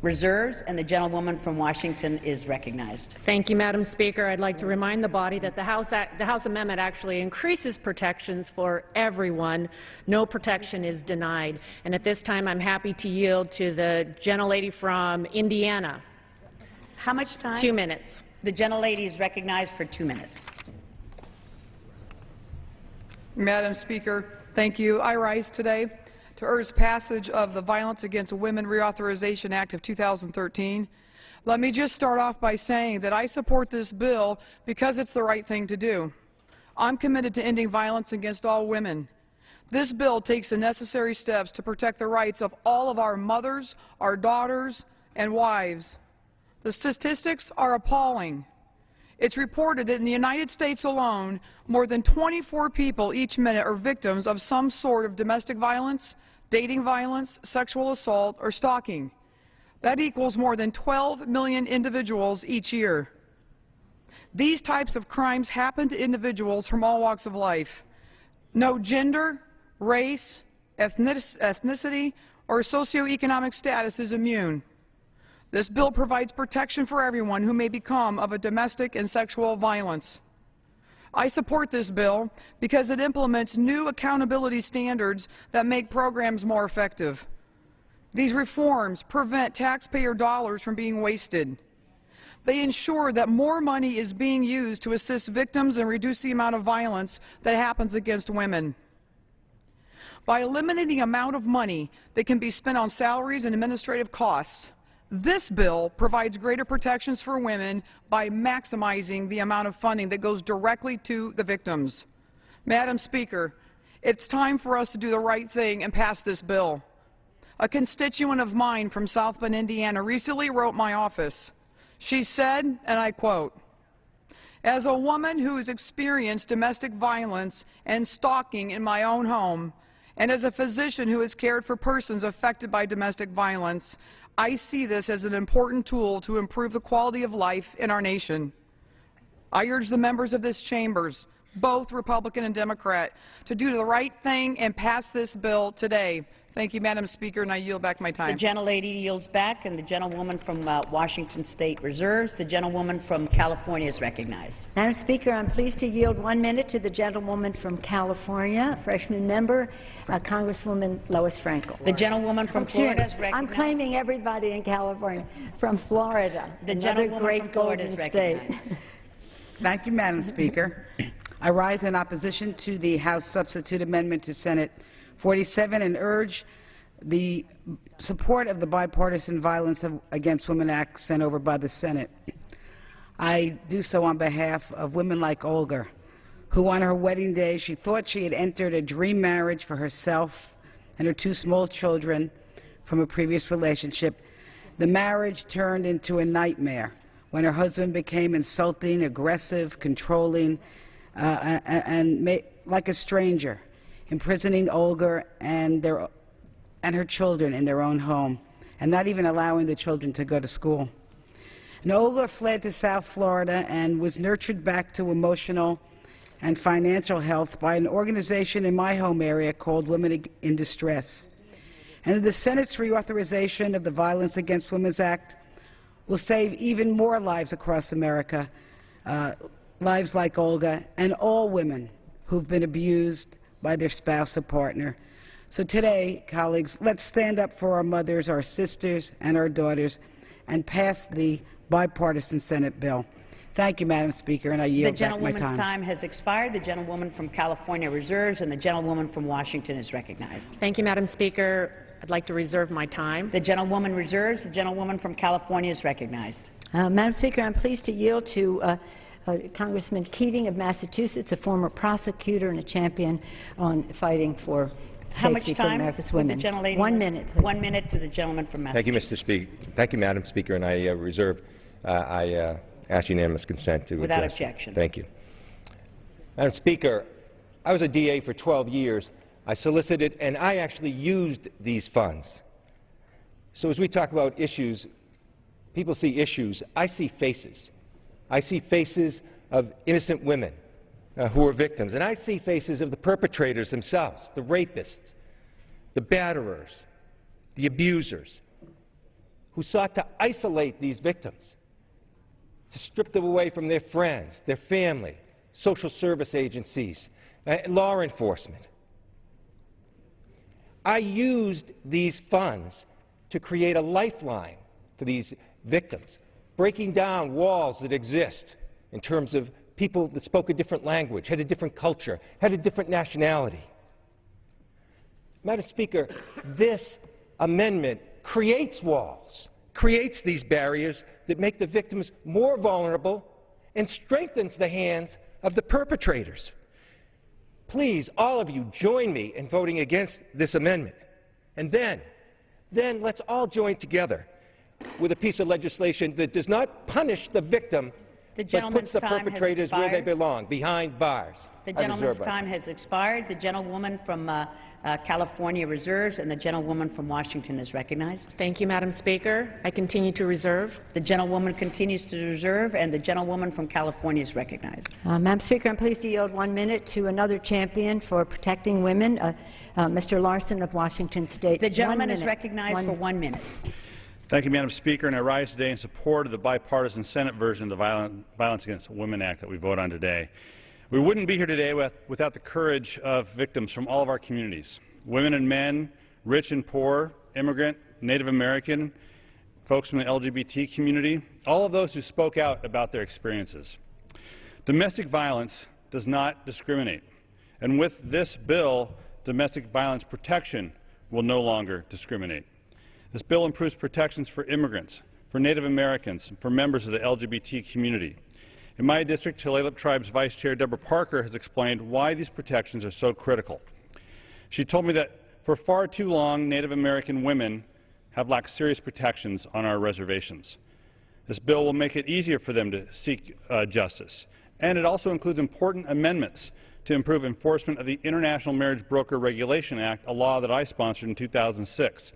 reserves, and the gentlewoman from Washington is recognized. Thank you, Madam Speaker. I'd like to remind the body that the House amendment actually increases protections for everyone. No protection is denied. And at this time, I'm happy to yield to the gentlelady from Indiana. How much time? 2 minutes. The gentlelady is recognized for 2 minutes. Madam Speaker, thank you. I rise today to urge passage of the Violence Against Women Reauthorization Act of 2013. Let me just start off by saying that I support this bill because it's the right thing to do. I'm committed to ending violence against all women. This bill takes the necessary steps to protect the rights of all of our mothers, our daughters, and wives. The statistics are appalling. It's reported that in the United States alone, more than 24 people each minute are victims of some sort of domestic violence, dating violence, sexual assault, or stalking. That equals more than 12 million individuals each year. These types of crimes happen to individuals from all walks of life. No gender, race, ethnicity, or socioeconomic status is immune. This bill provides protection for everyone who may become of a domestic and sexual violence. I support this bill because it implements new accountability standards that make programs more effective. These reforms prevent taxpayer dollars from being wasted. They ensure that more money is being used to assist victims and reduce the amount of violence that happens against women. By eliminating the amount of money that can be spent on salaries and administrative costs, This bill provides greater protections for women by maximizing the amount of funding that goes directly to the victims. Madam Speaker, it's time for us to do the right thing and pass this bill. A constituent of mine from South Bend, Indiana, recently wrote my office. She said, and I quote, "As a woman who has experienced domestic violence and stalking in my own home, and as a physician who has cared for persons affected by domestic violence, I see this as an important tool to improve the quality of life in our nation. I urge the members of this chamber, both Republican and Democrat, to do the right thing and pass this bill today." Thank you, Madam Speaker, and I yield back my time. The gentlelady yields back, and the gentlewoman from Washington State reserves. The gentlewoman from California is recognized. Madam Speaker, I'm pleased to yield 1 minute to the gentlewoman from California, freshman member, Congresswoman Lois Frankel. The gentlewoman from Florida is recognized. I'm claiming everybody in California. From Florida, The another gentlewoman great from Florida golden is state. recognized. Thank you, Madam Speaker. I rise in opposition to the House substitute amendment to Senate 47 and urge the support of the Bipartisan Violence Against Women Act sent over by the Senate. I do so on behalf of women like Olga, who on her wedding day she thought she had entered a dream marriage for herself and her 2 small children from a previous relationship. The marriage turned into a nightmare when her husband became insulting, aggressive, controlling, and like a stranger, imprisoning Olga and her children in their own home, and not even allowing the children to go to school. And Olga fled to South Florida and was nurtured back to emotional and financial health by an organization in my home area called Women in Distress. And the Senate's reauthorization of the Violence Against Women Act will save even more lives across America, lives like Olga and all women who've been abused by their spouse or partner. So today, colleagues, let's stand up for our mothers, our sisters, and our daughters, and pass the bipartisan Senate bill. Thank you, Madam Speaker, and I yield back my The gentlewoman's time has expired. The gentlewoman from California reserves, and the gentlewoman from Washington is recognized. Thank you, Madam Speaker. I'd like to reserve my time. The gentlewoman reserves. The gentlewoman from California is recognized. Madam Speaker, I'm pleased to yield to Congressman Keating of Massachusetts, a former prosecutor and a champion on fighting for How much safety for time America's would the women. gentlelady? 1 minute, please. 1 minute to the gentleman from Thank you, Massachusetts. Mr. Speaker. Thank you, Madam Speaker, and I ask unanimous consent to Without address. objection. Thank you. Madam Speaker, I was a DA for 12 years. I solicited and I actually used these funds. So as we talk about issues, people see issues. I see faces. I see faces of innocent women who are victims, and I see faces of the perpetrators themselves, the rapists, the batterers, the abusers, who sought to isolate these victims, to strip them away from their friends, their family, social service agencies, law enforcement. I used these funds to create a lifeline for these victims, breaking down walls that exist in terms of people that spoke a different language, had a different culture, had a different nationality. Madam Speaker, this amendment creates walls, creates these barriers that make the victims more vulnerable and strengthens the hands of the perpetrators. Please, all of you, join me in voting against this amendment. And then let's all join together with a piece of legislation that does not punish the victim, but puts the perpetrators where they belong, behind bars. The gentleman's time has expired. The gentlewoman from California reserves, and the gentlewoman from Washington is recognized. Thank you, Madam Speaker. I continue to reserve. The gentlewoman continues to reserve, and the gentlewoman from California is recognized. Madam Speaker, I'm pleased to yield 1 minute to another champion for protecting women, Mr. Larson of Washington State. The gentleman is recognized for 1 minute. Thank you, Madam Speaker, and I rise today in support of the bipartisan Senate version of the Violence Against Women Act that we vote on today. We wouldn't be here today without the courage of victims from all of our communities, women and men, rich and poor, immigrant, Native American, folks from the LGBT community, all of those who spoke out about their experiences. Domestic violence does not discriminate, and with this bill, domestic violence protection will no longer discriminate. This bill improves protections for immigrants, for Native Americans, and for members of the LGBT community. In my district, Tulalip Tribe's Vice Chair Deborah Parker has explained why these protections are so critical. She told me that for far too long, Native American women have lacked serious protections on our reservations. This bill will make it easier for them to seek justice, and it also includes important amendments to improve enforcement of the International Marriage Broker Regulation Act, a law that I sponsored in 2006.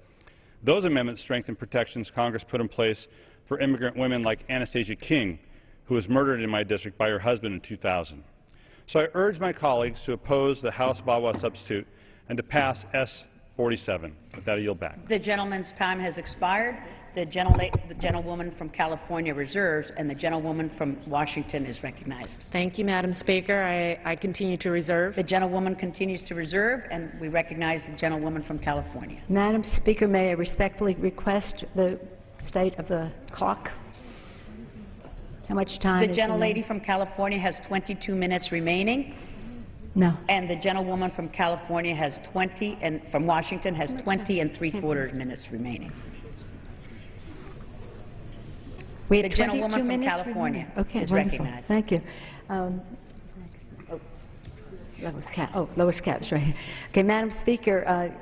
Those amendments strengthen protections Congress put in place for immigrant women like Anastasia King, who was murdered in my district by her husband in 2000. So I urge my colleagues to oppose the House VAWA substitute and to pass S-47. With that, I yield back. The gentleman's time has expired. The gentlewoman from California reserves, and the gentlewoman from Washington is recognized. Thank you, Madam Speaker. I continue to reserve. The gentlewoman continues to reserve, and we recognize the gentlewoman from California. Madam Speaker, may I respectfully request the state of the clock? How much time The is gentlelady from California has 22 minutes remaining. No. And the gentlewoman from California has 20, and from Washington has 20 and 3/4 minutes remaining. We have The gentlewoman 22 from minutes California remaining. Okay, is wonderful. recognized. Thank you. Lois Capps, right here. Okay, Madam Speaker,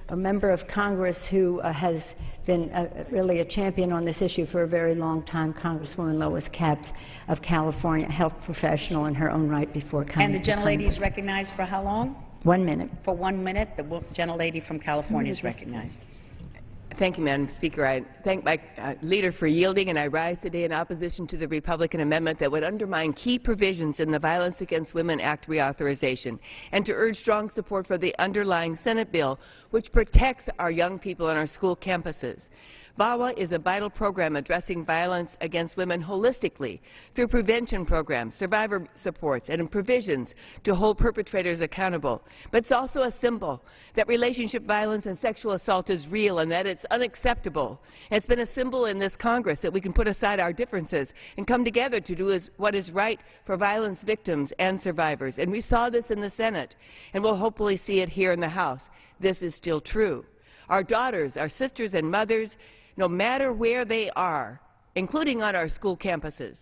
a member of Congress who has been really a champion on this issue for a very long time, Congresswoman Lois Capps of California, a health professional in her own right before coming And the to gentlelady Congress. is recognized for how long? 1 minute. For 1 minute, the gentlelady from California is recognized. Thank you, Madam Speaker. I thank my leader for yielding, and I rise today in opposition to the Republican amendment that would undermine key provisions in the Violence Against Women Act reauthorization, and to urge strong support for the underlying Senate bill, which protects our young people on our school campuses. VAWA is a vital program addressing violence against women holistically through prevention programs, survivor supports, and provisions to hold perpetrators accountable. But it's also a symbol that relationship violence and sexual assault is real and that it's unacceptable. It's been a symbol in this Congress that we can put aside our differences and come together to do what is right for violence victims and survivors. And we saw this in the Senate, and we'll hopefully see it here in the House. This is still true. Our daughters, our sisters and mothers, no matter where they are, including on our school campuses,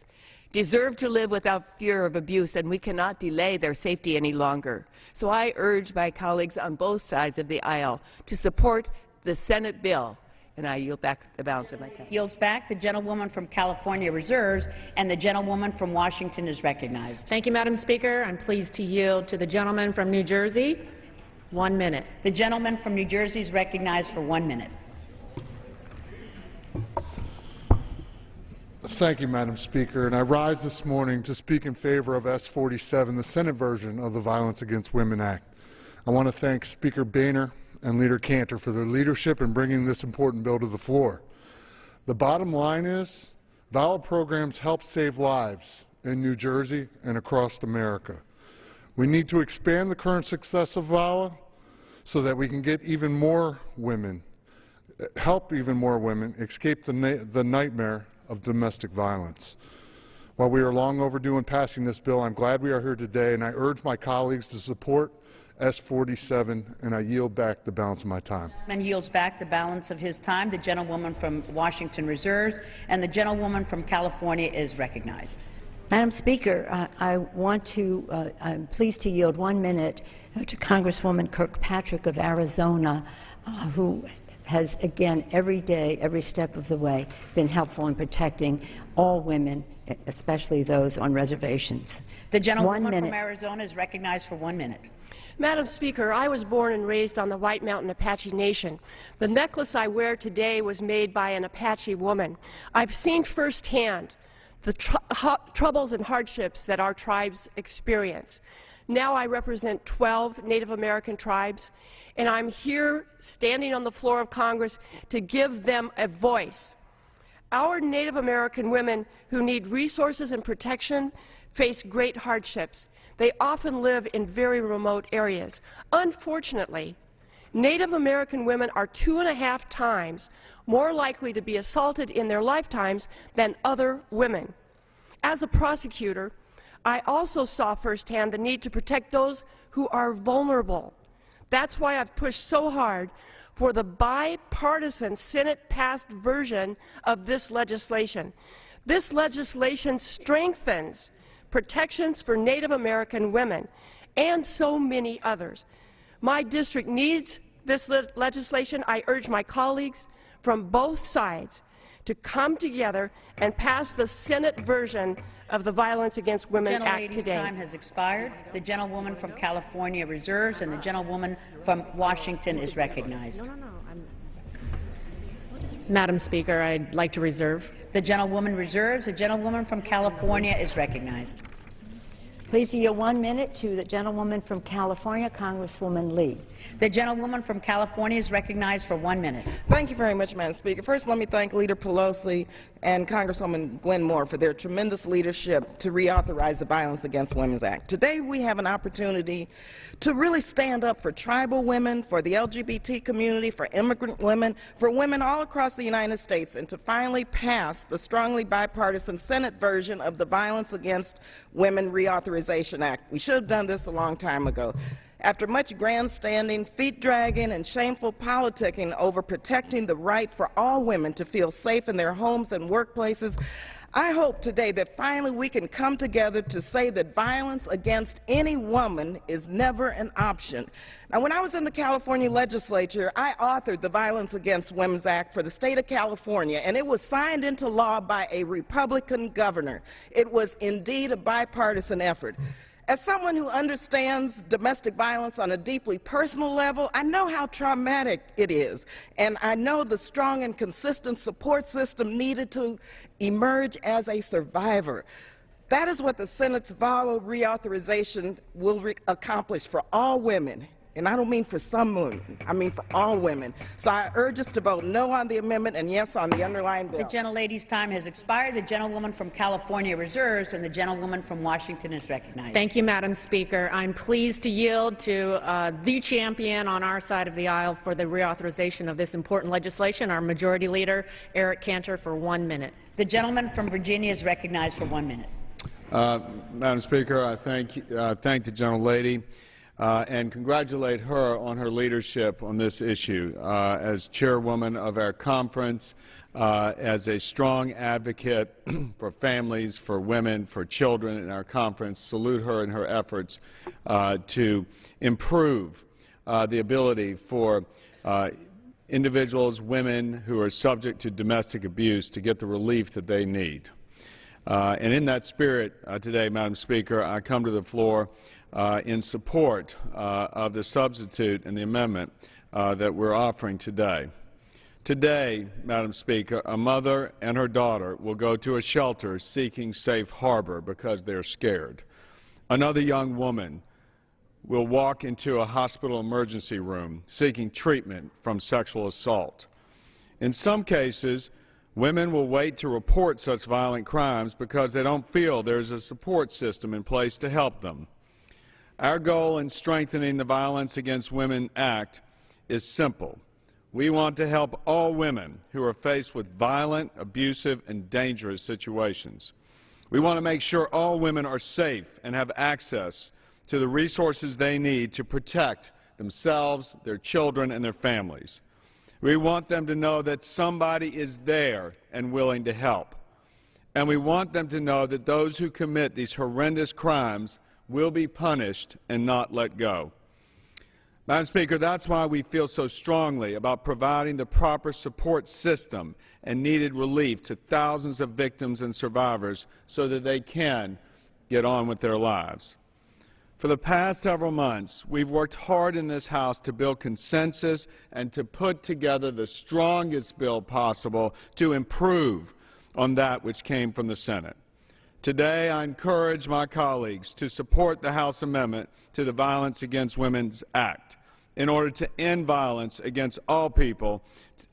deserve to live without fear of abuse, and we cannot delay their safety any longer. So I urge my colleagues on both sides of the aisle to support the Senate bill, and I yield back the balance of my time. Yields back. The gentlewoman from California reserves, and the gentlewoman from Washington is recognized. Thank you, Madam Speaker. I'm pleased to yield to the gentleman from New Jersey. 1 minute. The gentleman from New Jersey is recognized for 1 minute. Thank you, Madam Speaker. And I rise this morning to speak in favor of S-47, the Senate version of the Violence Against Women Act. I want to thank Speaker Boehner and Leader Cantor for their leadership in bringing this important bill to the floor. The bottom line is, VAWA programs help save lives in New Jersey and across America. We need to expand the current success of VAWA so that we can get even more women, help even more women escape the nightmare of domestic violence. While we are long overdue in passing this bill, I'm glad we are here today, and I urge my colleagues to support S-47, and I yield back the balance of my time. And yields back the balance of his time. The gentlewoman from Washington reserves, and the gentlewoman from California is recognized. Madam Speaker, I'm pleased to yield 1 minute to Congresswoman Kirkpatrick of Arizona, who has, again, every day, every step of the way, been helpful in protecting all women, especially those on reservations. The gentlewoman from Arizona is recognized for 1 minute. Madam Speaker, I was born and raised on the White Mountain Apache Nation. The necklace I wear today was made by an Apache woman. I've seen firsthand the troubles and hardships that our tribes experience. Now I represent 12 Native American tribes, and I'm here standing on the floor of Congress to give them a voice. Our Native American women who need resources and protection face great hardships. They often live in very remote areas. Unfortunately, Native American women are 2.5 times more likely to be assaulted in their lifetimes than other women. As a prosecutor, I also saw firsthand the need to protect those who are vulnerable. That's why I've pushed so hard for the bipartisan Senate-passed version of this legislation. This legislation strengthens protections for Native American women and so many others. My district needs this legislation. I urge my colleagues from both sides to come together and pass the Senate version of the Violence Against Women Act today. Time has expired. The gentlewoman from California reserves, and the gentlewoman from Washington is recognized. Madam Speaker, I'd like to reserve. The gentlewoman reserves. The gentlewoman from California is recognized. Please yield 1 minute to the gentlewoman from California, Congresswoman Lee. The gentlewoman from California is recognized for 1 minute. Thank you very much, Madam Speaker. First, let me thank Leader Pelosi and Congresswoman Gwen Moore for their tremendous leadership to reauthorize the Violence Against Women Act. Today, we have an opportunity to really stand up for tribal women, for the LGBT community, for immigrant women, for women all across the United States, and to finally pass the strongly bipartisan Senate version of the Violence Against Women Reauthorization Act. We should have done this a long time ago. After much grandstanding, feet-dragging, and shameful politicking over protecting the right for all women to feel safe in their homes and workplaces, I hope today that finally we can come together to say that violence against any woman is never an option. Now, when I was in the California legislature, I authored the Violence Against Women Act for the state of California, and it was signed into law by a Republican governor. It was indeed a bipartisan effort. As someone who understands domestic violence on a deeply personal level, I know how traumatic it is, and I know the strong and consistent support system needed to emerge as a survivor. That is what the Senate's VAWA reauthorization will accomplish for all women. And I don't mean for some women, I mean for all women. So I urge us to vote no on the amendment and yes on the underlying bill. The gentlelady's time has expired. The gentlewoman from California reserves, and the gentlewoman from Washington is recognized. Thank you, Madam Speaker. I'm pleased to yield to the champion on our side of the aisle for the reauthorization of this important legislation, our Majority Leader, Eric Cantor, for 1 minute. The gentleman from Virginia is recognized for 1 minute. Madam Speaker, I thank the gentlelady. And congratulate her on her leadership on this issue. As chairwoman of our conference, as a strong advocate for families, for women, for children in our conference, salute her in her efforts to improve the ability for individuals, women who are subject to domestic abuse to get the relief that they need. And in that spirit today, Madam Speaker, I come to the floor in support of the substitute and the amendment that we're offering today. Today, Madam Speaker, a mother and her daughter will go to a shelter seeking safe harbor because they're scared. Another young woman will walk into a hospital emergency room seeking treatment from sexual assault. In some cases, women will wait to report such violent crimes because they don't feel there's a support system in place to help them. Our goal in strengthening the Violence Against Women Act is simple. We want to help all women who are faced with violent, abusive, and dangerous situations. We want to make sure all women are safe and have access to the resources they need to protect themselves, their children, and their families. We want them to know that somebody is there and willing to help. And we want them to know that those who commit these horrendous crimes will be punished and not let go. Madam Speaker, that's why we feel so strongly about providing the proper support system and needed relief to thousands of victims and survivors so that they can get on with their lives. For the past several months, we've worked hard in this House to build consensus and to put together the strongest bill possible to improve on that which came from the Senate. Today, I encourage my colleagues to support the House amendment to the Violence Against Women Act in order to end violence against all people,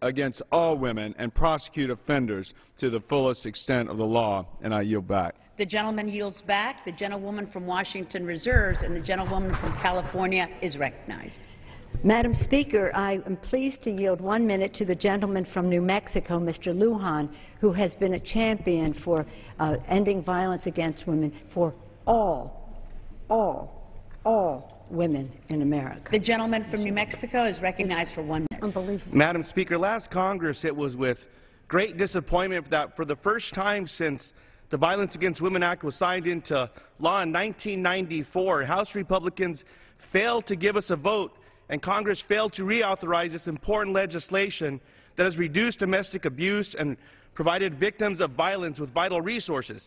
against all women, and prosecute offenders to the fullest extent of the law. And I yield back. The gentleman yields back. The gentlewoman from Washington reserves, and the gentlewoman from California is recognized. Madam Speaker, I am pleased to yield 1 minute to the gentleman from New Mexico, Mr. Lujan, who has been a champion for ending violence against women for all women in America. The gentleman from New Mexico is recognized for 1 minute. Unbelievable. Madam Speaker, last Congress it was with great disappointment that for the first time since the Violence Against Women Act was signed into law in 1994, House Republicans failed to give us a vote, and Congress failed to reauthorize this important legislation that has reduced domestic abuse and provided victims of violence with vital resources.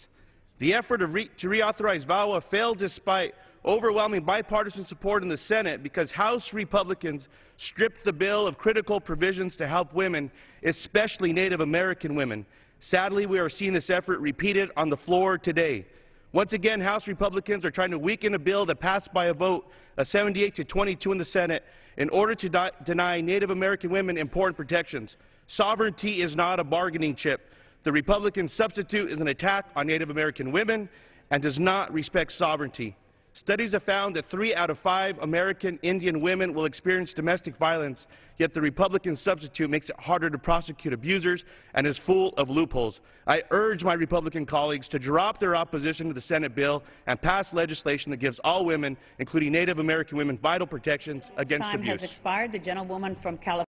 The effort to reauthorize VAWA failed despite overwhelming bipartisan support in the Senate because House Republicans stripped the bill of critical provisions to help women, especially Native American women. Sadly, we are seeing this effort repeated on the floor today. Once again, House Republicans are trying to weaken a bill that passed by a vote of 78 to 22 in the Senate in order to deny Native American women important protections. Sovereignty is not a bargaining chip. The Republican substitute is an attack on Native American women and does not respect sovereignty. Studies have found that 3 out of 5 American Indian women will experience domestic violence, yet the Republican substitute makes it harder to prosecute abusers and is full of loopholes. I urge my Republican colleagues to drop their opposition to the Senate bill and pass legislation that gives all women, including Native American women, vital protections against abuse. Time has expired. The gentlewoman from California.